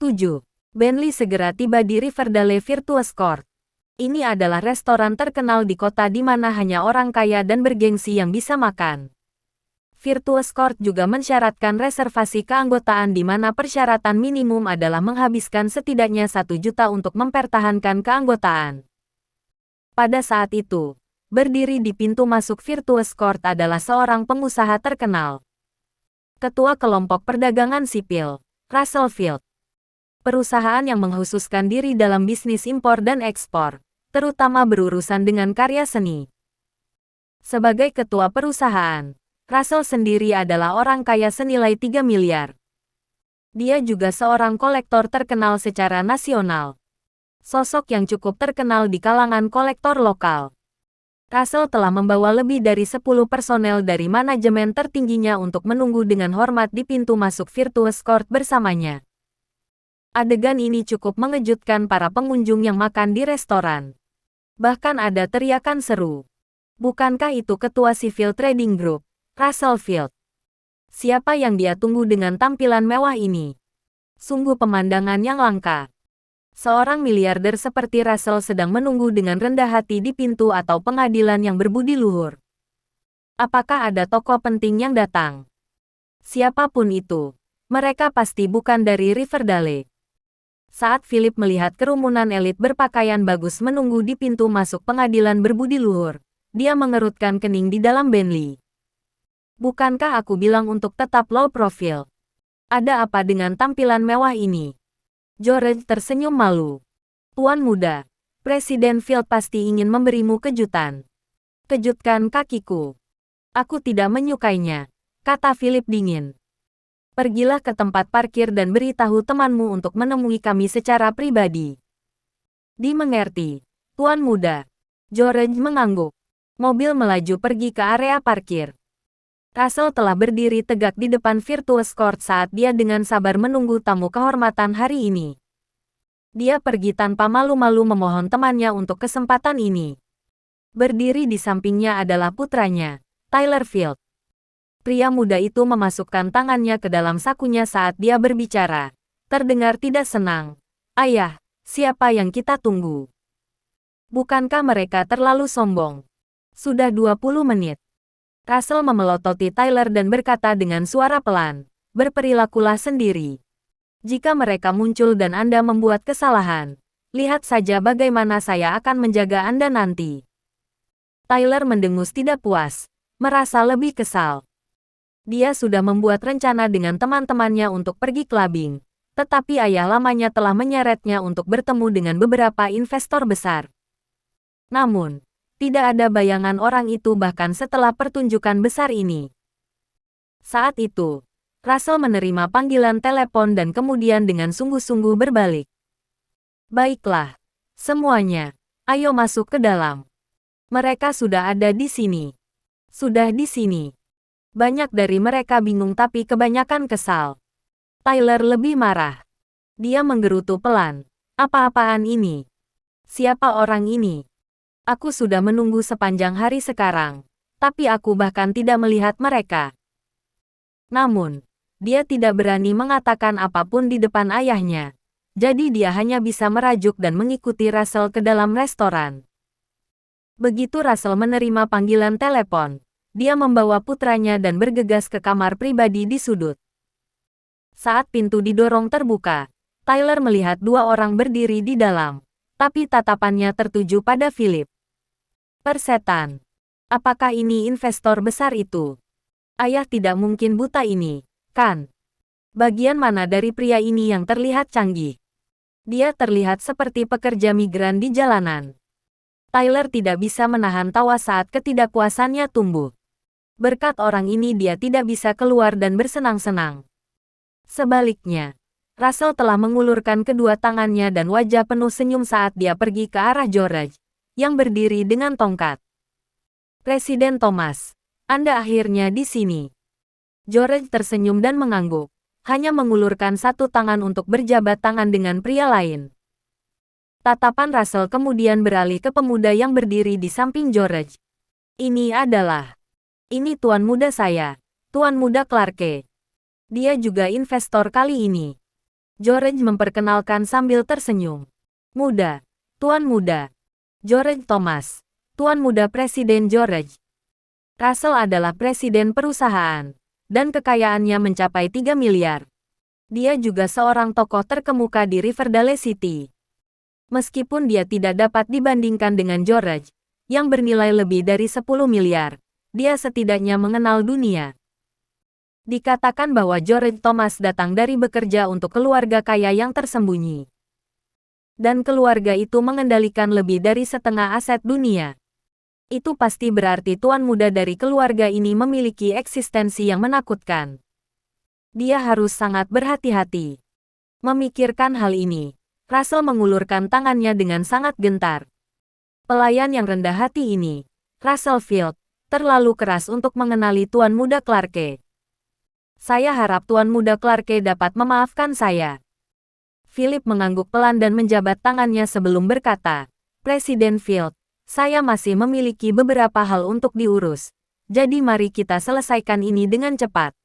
7. Bentley segera tiba di Riverdale Virtuous Court. Ini adalah restoran terkenal di kota di mana hanya orang kaya dan bergengsi yang bisa makan. Virtuous Court juga mensyaratkan reservasi keanggotaan di mana persyaratan minimum adalah menghabiskan setidaknya 1 juta untuk mempertahankan keanggotaan. Pada saat itu, berdiri di pintu masuk Virtuous Court adalah seorang pengusaha terkenal. Ketua Kelompok Perdagangan Sipil, Russell Field. Perusahaan yang mengkhususkan diri dalam bisnis impor dan ekspor, terutama berurusan dengan karya seni. Sebagai ketua perusahaan, Russell sendiri adalah orang kaya senilai 3 miliar. Dia juga seorang kolektor terkenal secara nasional. Sosok yang cukup terkenal di kalangan kolektor lokal. Russell telah membawa lebih dari 10 personel dari manajemen tertingginya untuk menunggu dengan hormat di pintu masuk Virtuous Court bersamanya. Adegan ini cukup mengejutkan para pengunjung yang makan di restoran. Bahkan ada teriakan seru. Bukankah itu ketua Civil Trading Group, Russell Field? Siapa yang dia tunggu dengan tampilan mewah ini? Sungguh pemandangan yang langka. Seorang miliarder seperti Russell sedang menunggu dengan rendah hati di pintu atau pengadilan yang berbudi luhur. Apakah ada tokoh penting yang datang? Siapapun itu, mereka pasti bukan dari Riverdale. Saat Philip melihat kerumunan elit berpakaian bagus menunggu di pintu masuk pengadilan berbudi luhur, dia mengerutkan kening di dalam Bentley. Bukankah aku bilang untuk tetap low profile? Ada apa dengan tampilan mewah ini? George tersenyum malu. Tuan muda, Presiden Field pasti ingin memberimu kejutan. Kejutkan kakiku. Aku tidak menyukainya, kata Philip dingin. Pergilah ke tempat parkir dan beritahu temanmu untuk menemui kami secara pribadi. Dimengerti, Tuan muda. George mengangguk. Mobil melaju pergi ke area parkir. Russell telah berdiri tegak di depan Virtuous Court saat dia dengan sabar menunggu tamu kehormatan hari ini. Dia pergi tanpa malu-malu memohon temannya untuk kesempatan ini. Berdiri di sampingnya adalah putranya, Tyler Field. Pria muda itu memasukkan tangannya ke dalam sakunya saat dia berbicara. Terdengar tidak senang. Ayah, siapa yang kita tunggu? Bukankah mereka terlalu sombong? Sudah 20 menit. Russell memelototi Tyler dan berkata dengan suara pelan, berperilakulah sendiri. Jika mereka muncul dan Anda membuat kesalahan, lihat saja bagaimana saya akan menjaga Anda nanti. Tyler mendengus tidak puas, merasa lebih kesal. Dia sudah membuat rencana dengan teman-temannya untuk pergi clubbing, tetapi ayah lamanya telah menyeretnya untuk bertemu dengan beberapa investor besar. Namun, tidak ada bayangan orang itu bahkan setelah pertunjukan besar ini. Saat itu, Russell menerima panggilan telepon dan kemudian dengan sungguh-sungguh berbalik. Baiklah, semuanya, ayo masuk ke dalam. Mereka sudah ada di sini. Sudah di sini. Banyak dari mereka bingung tapi kebanyakan kesal. Tyler lebih marah. Dia menggerutu pelan. Apa-apaan ini? Siapa orang ini? Aku sudah menunggu sepanjang hari sekarang, tapi aku bahkan tidak melihat mereka. Namun, dia tidak berani mengatakan apapun di depan ayahnya, jadi dia hanya bisa merajuk dan mengikuti Russell ke dalam restoran. Begitu Russell menerima panggilan telepon, dia membawa putranya dan bergegas ke kamar pribadi di sudut. Saat pintu didorong terbuka, Tyler melihat 2 orang berdiri di dalam, tapi tatapannya tertuju pada Philip. Persetan. Apakah ini investor besar itu? Ayah tidak mungkin buta ini, kan? Bagian mana dari pria ini yang terlihat canggih? Dia terlihat seperti pekerja migran di jalanan. Tyler tidak bisa menahan tawa saat ketidakpuasannya tumbuh. Berkat orang ini dia tidak bisa keluar dan bersenang-senang. Sebaliknya, Russell telah mengulurkan kedua tangannya dan wajah penuh senyum saat dia pergi ke arah George, yang berdiri dengan tongkat. Presiden Thomas, Anda akhirnya di sini. George tersenyum dan mengangguk, hanya mengulurkan satu tangan untuk berjabat tangan dengan pria lain. Tatapan Russell kemudian beralih ke pemuda yang berdiri di samping George. Ini tuan muda saya, Tuan Muda Clarke. Dia juga investor kali ini. George memperkenalkan sambil tersenyum. Muda, Tuan Muda. George Thomas, Tuan Muda Presiden George. Russell adalah presiden perusahaan, dan kekayaannya mencapai 3 miliar. Dia juga seorang tokoh terkemuka di Riverdale City. Meskipun dia tidak dapat dibandingkan dengan George, yang bernilai lebih dari 10 miliar, dia setidaknya mengenal dunia. Dikatakan bahwa George Thomas datang dari bekerja untuk keluarga kaya yang tersembunyi. Dan keluarga itu mengendalikan lebih dari setengah aset dunia. Itu pasti berarti tuan muda dari keluarga ini memiliki eksistensi yang menakutkan. Dia harus sangat berhati-hati. Memikirkan hal ini, Russell mengulurkan tangannya dengan sangat gentar. Pelayan yang rendah hati ini, Russell Field, terlalu keras untuk mengenali tuan muda Clarke. Saya harap Tuan Muda Clarke dapat memaafkan saya. Philip mengangguk pelan dan menjabat tangannya sebelum berkata, Presiden Field, saya masih memiliki beberapa hal untuk diurus. Jadi mari kita selesaikan ini dengan cepat.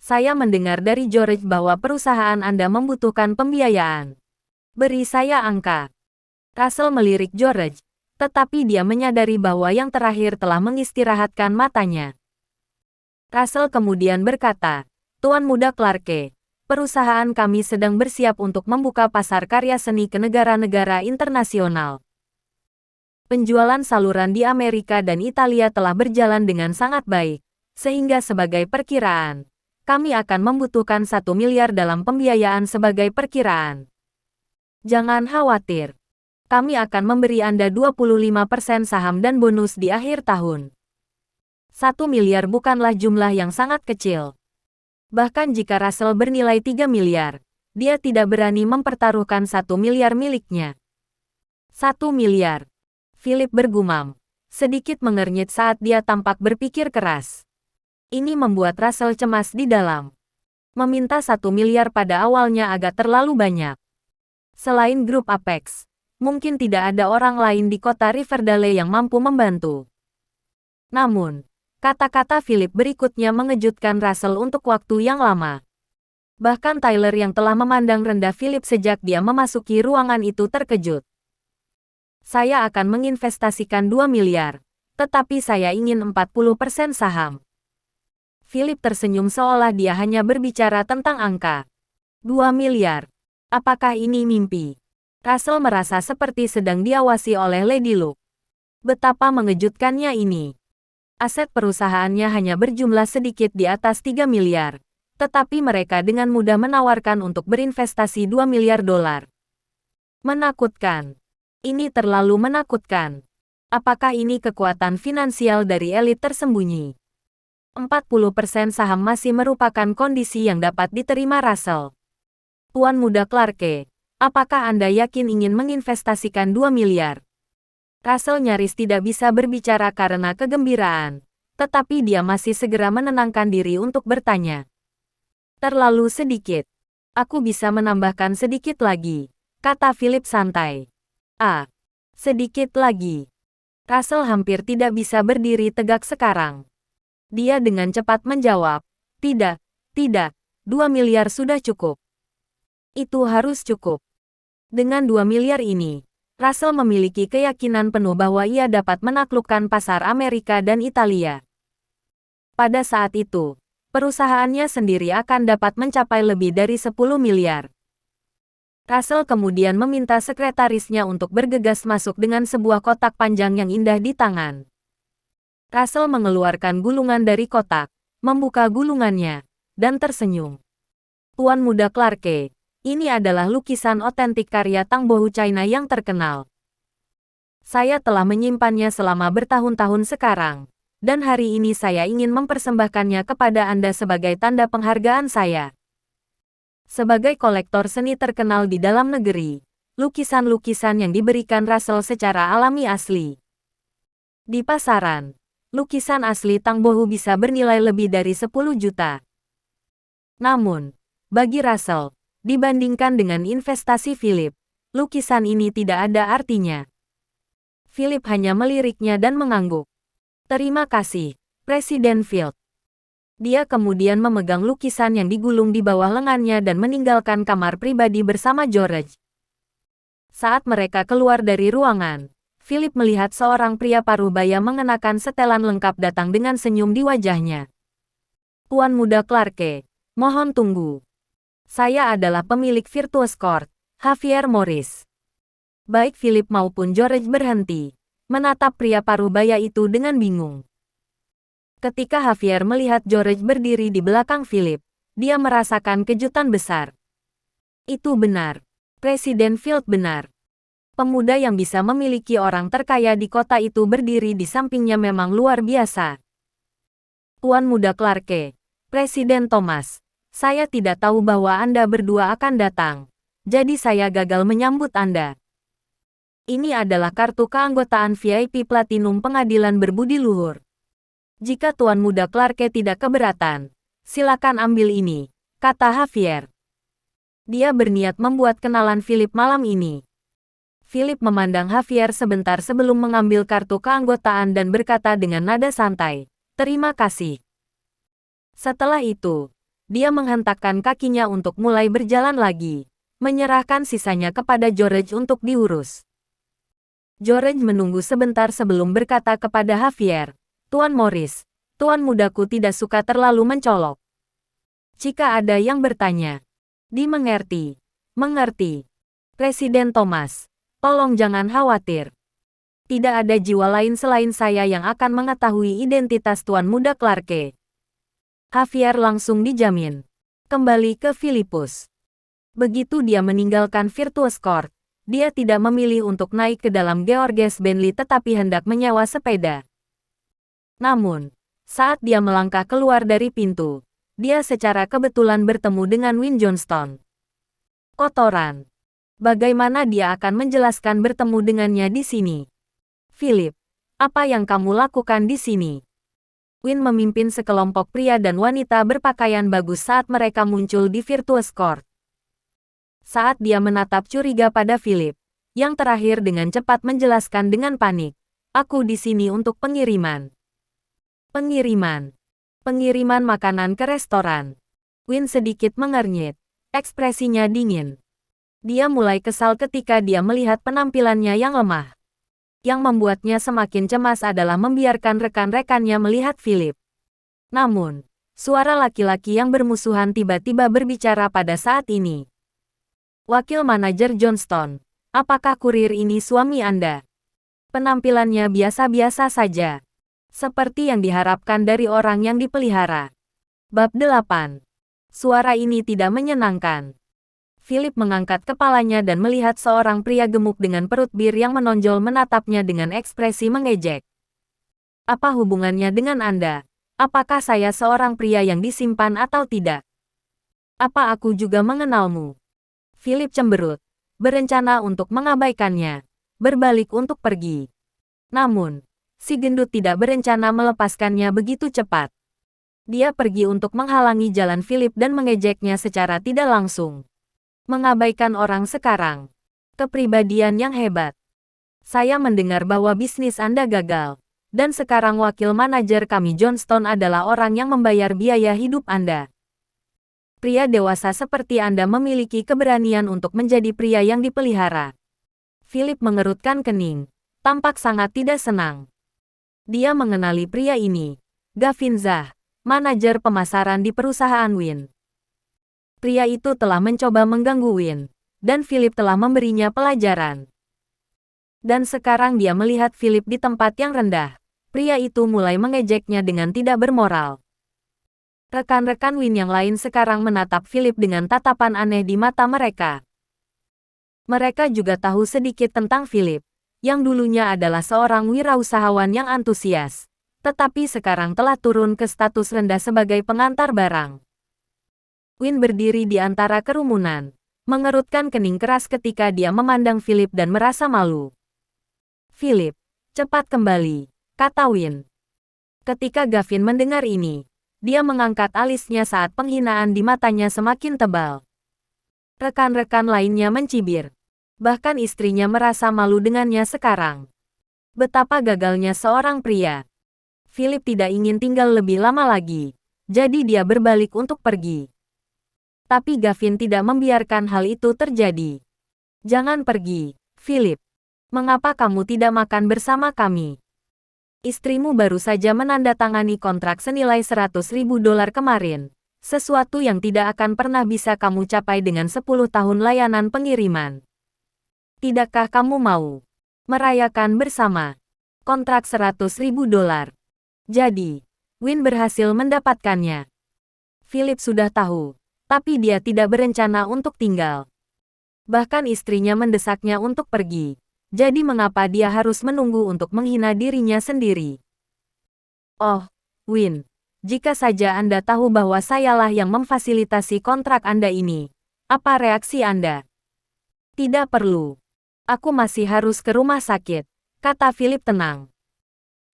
Saya mendengar dari George bahwa perusahaan Anda membutuhkan pembiayaan. Beri saya angka. Russell melirik George, tetapi dia menyadari bahwa yang terakhir telah mengistirahatkan matanya. Russell kemudian berkata, Tuan Muda Clarke, perusahaan kami sedang bersiap untuk membuka pasar karya seni ke negara-negara internasional. Penjualan saluran di Amerika dan Italia telah berjalan dengan sangat baik, sehingga sebagai perkiraan, kami akan membutuhkan 1 miliar dalam pembiayaan sebagai perkiraan. Jangan khawatir. Kami akan memberi Anda 25% saham dan bonus di akhir tahun. 1 miliar bukanlah jumlah yang sangat kecil. Bahkan jika Russell bernilai 3 miliar, dia tidak berani mempertaruhkan 1 miliar miliknya. 1 miliar. Philip bergumam, sedikit mengernyit saat dia tampak berpikir keras. Ini membuat Russell cemas di dalam. Meminta 1 miliar pada awalnya agak terlalu banyak. Selain grup Apex, mungkin tidak ada orang lain di kota Riverdale yang mampu membantu. Namun, kata-kata Philip berikutnya mengejutkan Russell untuk waktu yang lama. Bahkan Tyler yang telah memandang rendah Philip sejak dia memasuki ruangan itu terkejut. Saya akan menginvestasikan 2 miliar, tetapi saya ingin 40% saham. Philip tersenyum seolah dia hanya berbicara tentang angka. 2 miliar. Apakah ini mimpi? Russell merasa seperti sedang diawasi oleh Lady Luck. Betapa mengejutkannya ini. Aset perusahaannya hanya berjumlah sedikit di atas 3 miliar, tetapi mereka dengan mudah menawarkan untuk berinvestasi 2 miliar dolar. Menakutkan. Ini terlalu menakutkan. Apakah ini kekuatan finansial dari elit tersembunyi? 40% saham masih merupakan kondisi yang dapat diterima Russell. Tuan Muda Clarke, apakah Anda yakin ingin menginvestasikan 2 miliar? Russell nyaris tidak bisa berbicara karena kegembiraan, tetapi dia masih segera menenangkan diri untuk bertanya. Terlalu sedikit. Aku bisa menambahkan sedikit lagi, kata Philip santai. Sedikit lagi. Russell hampir tidak bisa berdiri tegak sekarang. Dia dengan cepat menjawab, tidak, 2 miliar sudah cukup. Itu harus cukup. Dengan 2 miliar ini, Russell memiliki keyakinan penuh bahwa ia dapat menaklukkan pasar Amerika dan Italia. Pada saat itu, perusahaannya sendiri akan dapat mencapai lebih dari 10 miliar. Russell kemudian meminta sekretarisnya untuk bergegas masuk dengan sebuah kotak panjang yang indah di tangan. Russell mengeluarkan gulungan dari kotak, membuka gulungannya, dan tersenyum. Tuan Muda Clarke, ini adalah lukisan otentik karya Tang Bohu China yang terkenal. Saya telah menyimpannya selama bertahun-tahun sekarang, dan hari ini saya ingin mempersembahkannya kepada Anda sebagai tanda penghargaan saya. Sebagai kolektor seni terkenal di dalam negeri, lukisan-lukisan yang diberikan Russell secara alami asli. Di pasaran, lukisan asli Tang Bohu bisa bernilai lebih dari 10 juta. Namun, bagi Russell, dibandingkan dengan investasi Philip, lukisan ini tidak ada artinya. Philip hanya meliriknya dan mengangguk. Terima kasih, Presiden Field. Dia kemudian memegang lukisan yang digulung di bawah lengannya dan meninggalkan kamar pribadi bersama George. Saat mereka keluar dari ruangan, Philip melihat seorang pria parubaya mengenakan setelan lengkap datang dengan senyum di wajahnya. Tuan Muda Clarke, mohon tunggu. Saya adalah pemilik Virtuous Court, Javier Morris. Baik Philip maupun George berhenti, menatap pria parubaya itu dengan bingung. Ketika Javier melihat George berdiri di belakang Philip, dia merasakan kejutan besar. Itu benar. Presiden Field benar. Pemuda yang bisa memiliki orang terkaya di kota itu berdiri di sampingnya memang luar biasa. Tuan Muda Clarke, Presiden Thomas, saya tidak tahu bahwa Anda berdua akan datang. Jadi saya gagal menyambut Anda. Ini adalah kartu keanggotaan VIP Platinum Pengadilan Berbudi Luhur. Jika Tuan Muda Clarke tidak keberatan, silakan ambil ini, kata Javier. Dia berniat membuat kenalan Philip malam ini. Philip memandang Javier sebentar sebelum mengambil kartu keanggotaan dan berkata dengan nada santai, "Terima kasih." Setelah itu, dia menghentakkan kakinya untuk mulai berjalan lagi, menyerahkan sisanya kepada George untuk diurus. George menunggu sebentar sebelum berkata kepada Javier, "Tuan Morris, Tuan mudaku tidak suka terlalu mencolok. Jika ada yang bertanya, dimengerti, mengerti. Presiden Thomas, tolong jangan khawatir. Tidak ada jiwa lain selain saya yang akan mengetahui identitas Tuan Muda Clarke." Javier langsung dijamin. Kembali ke Philippus. Begitu dia meninggalkan Virtuous Court, dia tidak memilih untuk naik ke dalam Georges Bentley tetapi hendak menyewa sepeda. Namun, saat dia melangkah keluar dari pintu, dia secara kebetulan bertemu dengan Win Johnston. Kotoran. Bagaimana dia akan menjelaskan bertemu dengannya di sini? Philip, apa yang kamu lakukan di sini? Win memimpin sekelompok pria dan wanita berpakaian bagus saat mereka muncul di Virtuous Court. Saat dia menatap curiga pada Philip, yang terakhir dengan cepat menjelaskan dengan panik, "Aku di sini untuk pengiriman." Pengiriman. Pengiriman makanan ke restoran. Win sedikit mengernyit. Ekspresinya dingin. Dia mulai kesal ketika dia melihat penampilannya yang lemah. Yang membuatnya semakin cemas adalah membiarkan rekan-rekannya melihat Philip. Namun, suara laki-laki yang bermusuhan tiba-tiba berbicara pada saat ini. "Wakil manajer Johnston, apakah kurir ini suami Anda?" Penampilannya biasa-biasa saja. Seperti yang diharapkan dari orang yang dipelihara. Bab 8. Suara ini tidak menyenangkan. Philip mengangkat kepalanya dan melihat seorang pria gemuk dengan perut bir yang menonjol menatapnya dengan ekspresi mengejek. "Apa hubungannya dengan Anda? Apakah saya seorang pria yang disimpan atau tidak? Apa aku juga mengenalmu?" Philip cemberut, berencana untuk mengabaikannya, berbalik untuk pergi. Namun, si gendut tidak berencana melepaskannya begitu cepat. Dia pergi untuk menghalangi jalan Philip dan mengejeknya secara tidak langsung. "Mengabaikan orang sekarang. Kepribadian yang hebat. Saya mendengar bahwa bisnis Anda gagal. Dan sekarang wakil manajer kami Johnston adalah orang yang membayar biaya hidup Anda. Pria dewasa seperti Anda memiliki keberanian untuk menjadi pria yang dipelihara." Philip mengerutkan kening, tampak sangat tidak senang. Dia mengenali pria ini, Gavin Zah, manajer pemasaran di perusahaan Win. Pria itu telah mencoba mengganggu Win, dan Philip telah memberinya pelajaran. Dan sekarang dia melihat Philip di tempat yang rendah. Pria itu mulai mengejeknya dengan tidak bermoral. Rekan-rekan Win yang lain sekarang menatap Philip dengan tatapan aneh di mata mereka. Mereka juga tahu sedikit tentang Philip, yang dulunya adalah seorang wirausahawan yang antusias, tetapi sekarang telah turun ke status rendah sebagai pengantar barang. Win berdiri di antara kerumunan, mengerutkan kening keras ketika dia memandang Philip dan merasa malu. "Philip, cepat kembali," kata Win. Ketika Gavin mendengar ini, dia mengangkat alisnya saat penghinaan di matanya semakin tebal. Rekan-rekan lainnya mencibir. Bahkan istrinya merasa malu dengannya sekarang. Betapa gagalnya seorang pria. Philip tidak ingin tinggal lebih lama lagi. jadi dia berbalik untuk pergi. Tapi Gavin tidak membiarkan hal itu terjadi. Jangan pergi, Philip. Mengapa kamu tidak makan bersama kami? Istrimu baru saja menandatangani kontrak senilai $100.000 kemarin. Sesuatu yang tidak akan pernah bisa kamu capai dengan 10 tahun layanan pengiriman. Tidakkah kamu mau merayakan bersama kontrak $100.000? Jadi, Win berhasil mendapatkannya. Philip sudah tahu, tapi dia tidak berencana untuk tinggal. Bahkan istrinya mendesaknya untuk pergi. Jadi mengapa dia harus menunggu untuk menghina dirinya sendiri? Oh, Win. Jika saja Anda tahu bahwa sayalah yang memfasilitasi kontrak Anda ini, apa reaksi Anda? Tidak perlu. Aku masih harus ke rumah sakit, kata Philip tenang.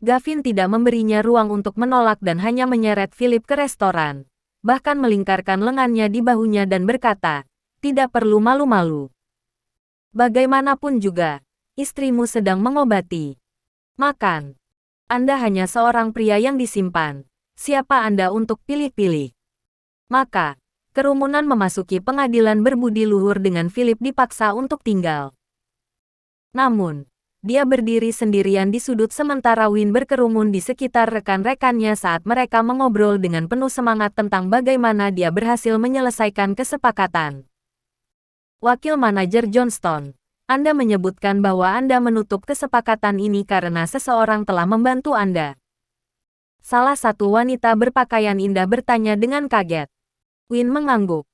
Gavin tidak memberinya ruang untuk menolak dan hanya menyeret Philip ke restoran, bahkan melingkarkan lengannya di bahunya dan berkata, tidak perlu malu-malu. Bagaimanapun juga, istrimu sedang mengobati. Makan. Anda hanya seorang pria yang disimpan. Siapa Anda untuk pilih-pilih? Maka, kerumunan memasuki pengadilan berbudi luhur dengan Philip dipaksa untuk tinggal. Namun, dia berdiri sendirian di sudut sementara Win berkerumun di sekitar rekan-rekannya saat mereka mengobrol dengan penuh semangat tentang bagaimana dia berhasil menyelesaikan kesepakatan. Wakil manajer Johnston, Anda menyebutkan bahwa Anda menutup kesepakatan ini karena seseorang telah membantu Anda. Salah satu wanita berpakaian indah bertanya dengan kaget. Win mengangguk.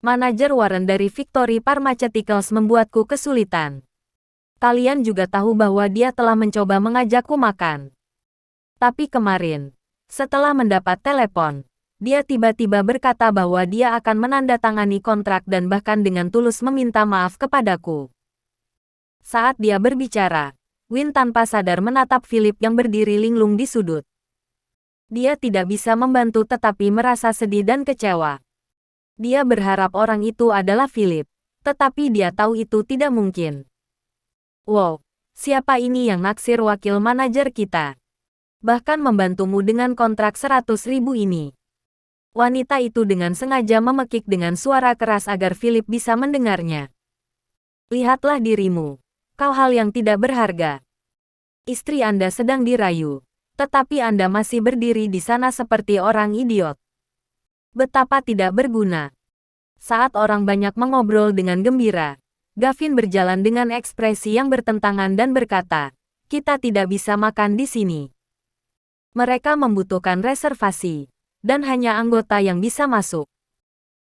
Manajer Warren dari Victory Pharmaceuticals membuatku kesulitan. Kalian juga tahu bahwa dia telah mencoba mengajakku makan. Tapi kemarin, setelah mendapat telepon, dia tiba-tiba berkata bahwa dia akan menandatangani kontrak dan bahkan dengan tulus meminta maaf kepadaku. Saat dia berbicara, Win tanpa sadar menatap Philip yang berdiri linglung di sudut. Dia tidak bisa membantu tetapi merasa sedih dan kecewa. Dia berharap orang itu adalah Philip, tetapi dia tahu itu tidak mungkin. Wow, siapa ini yang naksir wakil manajer kita? Bahkan membantumu dengan kontrak 100.000 ini. Wanita itu dengan sengaja memekik dengan suara keras agar Philip bisa mendengarnya. Lihatlah dirimu, kau hal yang tidak berharga. Istri Anda sedang dirayu, tetapi Anda masih berdiri di sana seperti orang idiot. Betapa tidak berguna. Saat orang banyak mengobrol dengan gembira, Gavin berjalan dengan ekspresi yang bertentangan dan berkata, kita tidak bisa makan di sini. Mereka membutuhkan reservasi, dan hanya anggota yang bisa masuk.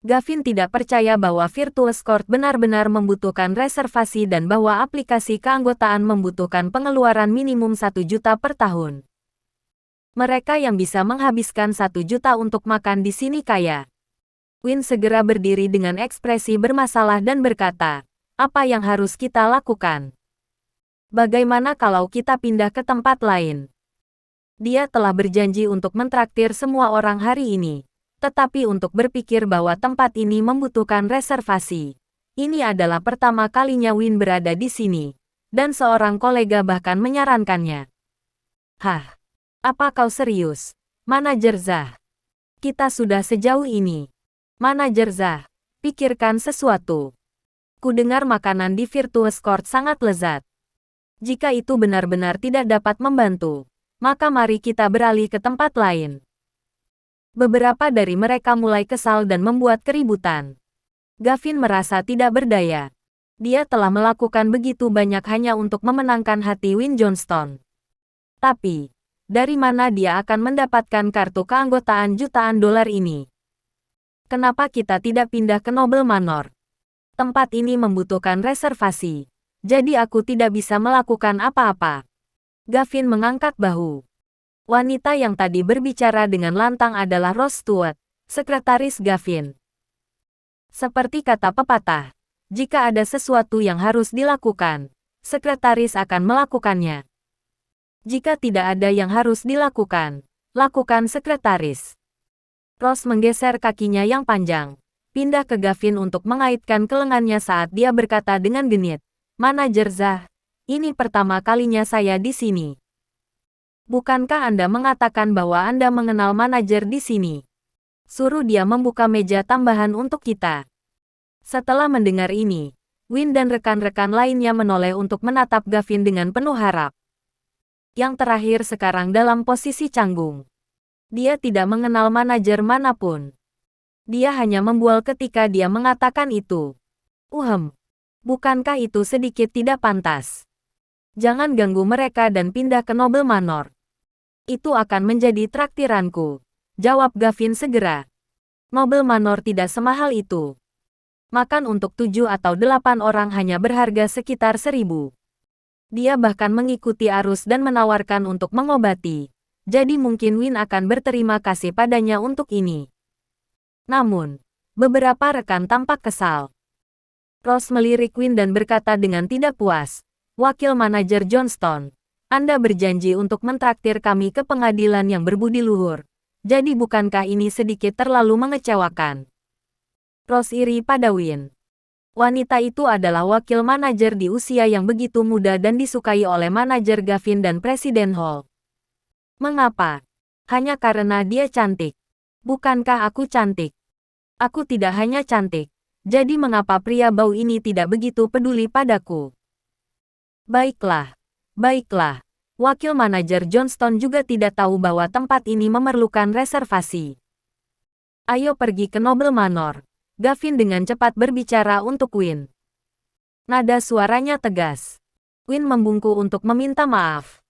Gavin tidak percaya bahwa Virtuous Court benar-benar membutuhkan reservasi dan bahwa aplikasi keanggotaan membutuhkan pengeluaran minimum 1 juta per tahun. Mereka yang bisa menghabiskan 1 juta untuk makan di sini kaya. Win segera berdiri dengan ekspresi bermasalah dan berkata, apa yang harus kita lakukan? Bagaimana kalau kita pindah ke tempat lain? Dia telah berjanji untuk mentraktir semua orang hari ini. Tetapi untuk berpikir bahwa tempat ini membutuhkan reservasi. Ini adalah pertama kalinya Win berada di sini. Dan seorang kolega bahkan menyarankannya. Hah? Apa kau serius? Manajer Zah. Kita sudah sejauh ini. Manajer Zah, pikirkan sesuatu. Kudengar makanan di Virtuous Court sangat lezat. Jika itu benar-benar tidak dapat membantu, maka mari kita beralih ke tempat lain. Beberapa dari mereka mulai kesal dan membuat keributan. Gavin merasa tidak berdaya. Dia telah melakukan begitu banyak hanya untuk memenangkan hati Win Johnston. Tapi, dari mana dia akan mendapatkan kartu keanggotaan jutaan dolar ini? Kenapa kita tidak pindah ke Noble Manor? Tempat ini membutuhkan reservasi, jadi aku tidak bisa melakukan apa-apa. Gavin mengangkat bahu. Wanita yang tadi berbicara dengan lantang adalah Rose Stewart, sekretaris Gavin. Seperti kata pepatah, jika ada sesuatu yang harus dilakukan, sekretaris akan melakukannya. Jika tidak ada yang harus dilakukan, lakukan sekretaris. Rose menggeser kakinya yang panjang, pindah ke Gavin untuk mengaitkan ke lengannya saat dia berkata dengan genit, Manajer Zah, ini pertama kalinya saya di sini. Bukankah Anda mengatakan bahwa Anda mengenal manajer di sini? Suruh dia membuka meja tambahan untuk kita. Setelah mendengar ini, Win dan rekan-rekan lainnya menoleh untuk menatap Gavin dengan penuh harap. Yang terakhir sekarang dalam posisi canggung. Dia tidak mengenal manajer manapun. Dia hanya membual ketika dia mengatakan itu. Bukankah itu sedikit tidak pantas? Jangan ganggu mereka dan pindah ke Noble Manor. Itu akan menjadi traktiranku, jawab Gavin segera. Noble Manor tidak semahal itu. Makan untuk 7 atau 8 orang hanya berharga sekitar 1.000. Dia bahkan mengikuti arus dan menawarkan untuk mengobati. Jadi mungkin Win akan berterima kasih padanya untuk ini. Namun, beberapa rekan tampak kesal. Ross melirik Win dan berkata dengan tidak puas, "Wakil manajer Johnston, Anda berjanji untuk mentraktir kami ke pengadilan yang berbudi luhur. Jadi bukankah ini sedikit terlalu mengecewakan?" Ross iri pada Win. Wanita itu adalah wakil manajer di usia yang begitu muda dan disukai oleh manajer Gavin dan Presiden Hall. Mengapa? Hanya karena dia cantik. Bukankah aku cantik? Aku tidak hanya cantik. Jadi mengapa pria bau ini tidak begitu peduli padaku? Baiklah. Wakil manajer Johnston juga tidak tahu bahwa tempat ini memerlukan reservasi. Ayo pergi ke Noble Manor. Gavin dengan cepat berbicara untuk Win. Nada suaranya tegas. Win membungkuk untuk meminta maaf.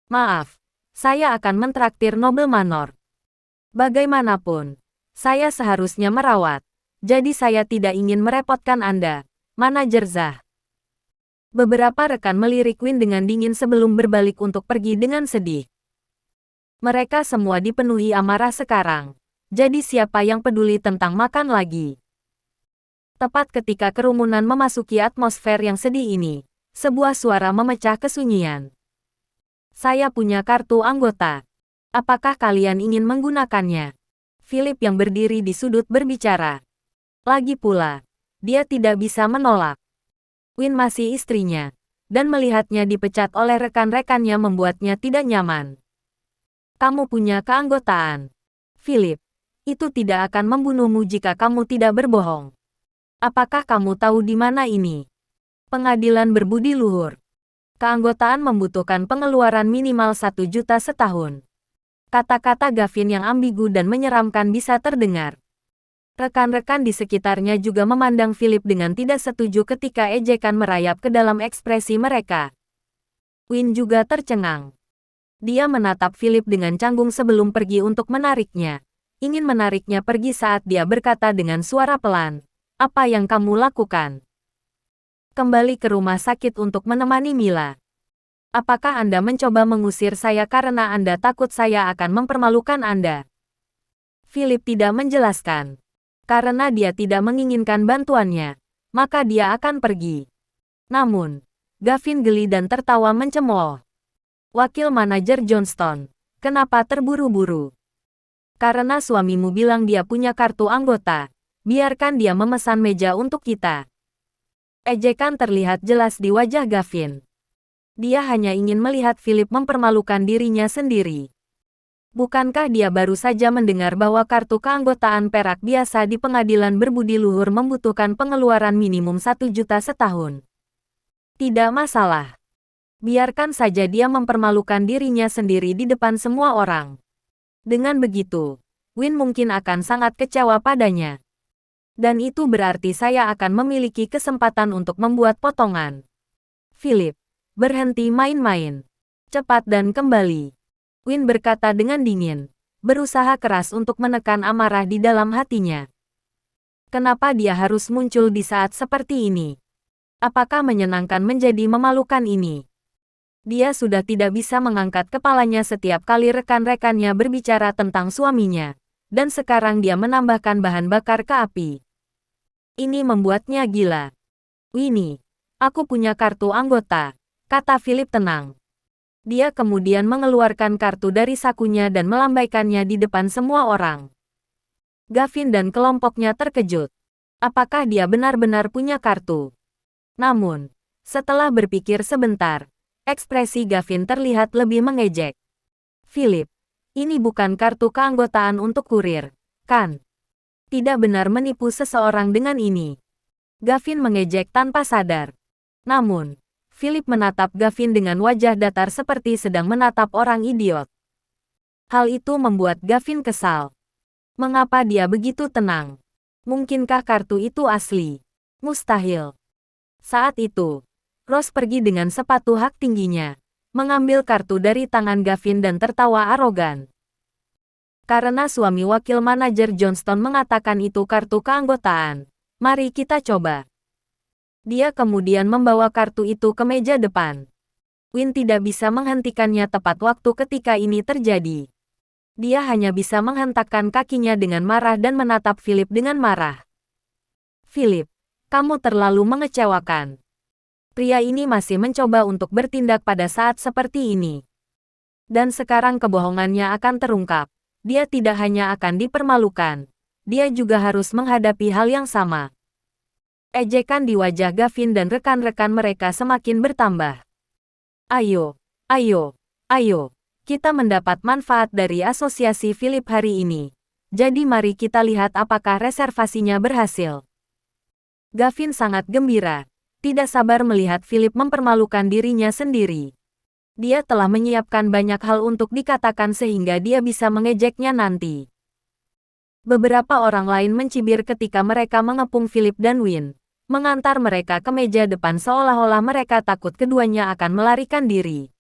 "Maaf, saya akan mentraktir Noble Manor. Bagaimanapun, saya seharusnya merawat. Jadi saya tidak ingin merepotkan Anda, Manajer Zah." Beberapa rekan melirik Win dengan dingin sebelum berbalik untuk pergi dengan sedih. Mereka semua dipenuhi amarah sekarang. Jadi siapa yang peduli tentang makan lagi? Tepat ketika kerumunan memasuki atmosfer yang sedih ini, sebuah suara memecah kesunyian. "Saya punya kartu anggota. Apakah kalian ingin menggunakannya?" Philip yang berdiri di sudut berbicara. Lagi pula, dia tidak bisa menolak. Win masih istrinya, dan melihatnya dipecat oleh rekan-rekannya membuatnya tidak nyaman. "Kamu punya keanggotaan. Philip, itu tidak akan membunuhmu jika kamu tidak berbohong. Apakah kamu tahu di mana ini? Pengadilan berbudi luhur. Keanggotaan membutuhkan pengeluaran minimal 1 juta setahun." Kata-kata Gavin yang ambigu dan menyeramkan bisa terdengar. Rekan-rekan di sekitarnya juga memandang Philip dengan tidak setuju ketika ejekan merayap ke dalam ekspresi mereka. Win juga tercengang. Dia menatap Philip dengan canggung sebelum pergi untuk menariknya. Ingin menariknya pergi saat dia berkata dengan suara pelan, "Apa yang kamu lakukan?" "Kembali ke rumah sakit untuk menemani Mila." "Apakah Anda mencoba mengusir saya karena Anda takut saya akan mempermalukan Anda?" Philip tidak menjelaskan. Karena dia tidak menginginkan bantuannya, maka dia akan pergi. Namun, Gavin geli dan tertawa mencemooh. "Wakil manajer Johnston, kenapa terburu-buru? Karena suamimu bilang dia punya kartu anggota. Biarkan dia memesan meja untuk kita." Ejekan terlihat jelas di wajah Gavin. Dia hanya ingin melihat Philip mempermalukan dirinya sendiri. Bukankah dia baru saja mendengar bahwa kartu keanggotaan perak biasa di pengadilan berbudi luhur membutuhkan pengeluaran minimum 1 juta setahun? Tidak masalah. Biarkan saja dia mempermalukan dirinya sendiri di depan semua orang. Dengan begitu, Win mungkin akan sangat kecewa padanya. Dan itu berarti saya akan memiliki kesempatan untuk membuat potongan. "Philip, berhenti main-main. Cepat dan kembali." Win berkata dengan dingin, berusaha keras untuk menekan amarah di dalam hatinya. Kenapa dia harus muncul di saat seperti ini? Apakah menyenangkan menjadi memalukan ini? Dia sudah tidak bisa mengangkat kepalanya setiap kali rekan-rekannya berbicara tentang suaminya, dan sekarang dia menambahkan bahan bakar ke api. Ini membuatnya gila. "Winnie, aku punya kartu anggota," kata Philip tenang. Dia kemudian mengeluarkan kartu dari sakunya dan melambaikannya di depan semua orang. Gavin dan kelompoknya terkejut. Apakah dia benar-benar punya kartu? Namun, setelah berpikir sebentar, ekspresi Gavin terlihat lebih mengejek. "Philip, ini bukan kartu keanggotaan untuk kurir," kan? Tidak benar menipu seseorang dengan ini. Gavin mengejek tanpa sadar. Namun, Philip menatap Gavin dengan wajah datar seperti sedang menatap orang idiot. Hal itu membuat Gavin kesal. Mengapa dia begitu tenang? Mungkinkah kartu itu asli? Mustahil. Saat itu, Rose pergi dengan sepatu hak tingginya, mengambil kartu dari tangan Gavin dan tertawa arogan. Karena suami wakil manajer Johnston mengatakan itu kartu keanggotaan, mari kita coba. Dia kemudian membawa kartu itu ke meja depan. Win tidak bisa menghentikannya tepat waktu ketika ini terjadi. Dia hanya bisa menghentakkan kakinya dengan marah dan menatap Philip dengan marah. Philip, kamu terlalu mengecewakan. Pria ini masih mencoba untuk bertindak pada saat seperti ini. Dan sekarang kebohongannya akan terungkap. Dia tidak hanya akan dipermalukan. Dia juga harus menghadapi hal yang sama. Ejekan di wajah Gavin dan rekan-rekan mereka semakin bertambah. Ayo, ayo, ayo. Kita mendapat manfaat dari asosiasi Philip hari ini. Jadi mari kita lihat apakah reservasinya berhasil. Gavin sangat gembira. Tidak sabar melihat Philip mempermalukan dirinya sendiri. Dia telah menyiapkan banyak hal untuk dikatakan sehingga dia bisa mengejeknya nanti. Beberapa orang lain mencibir ketika mereka mengepung Philip dan Win, mengantar mereka ke meja depan seolah-olah mereka takut keduanya akan melarikan diri.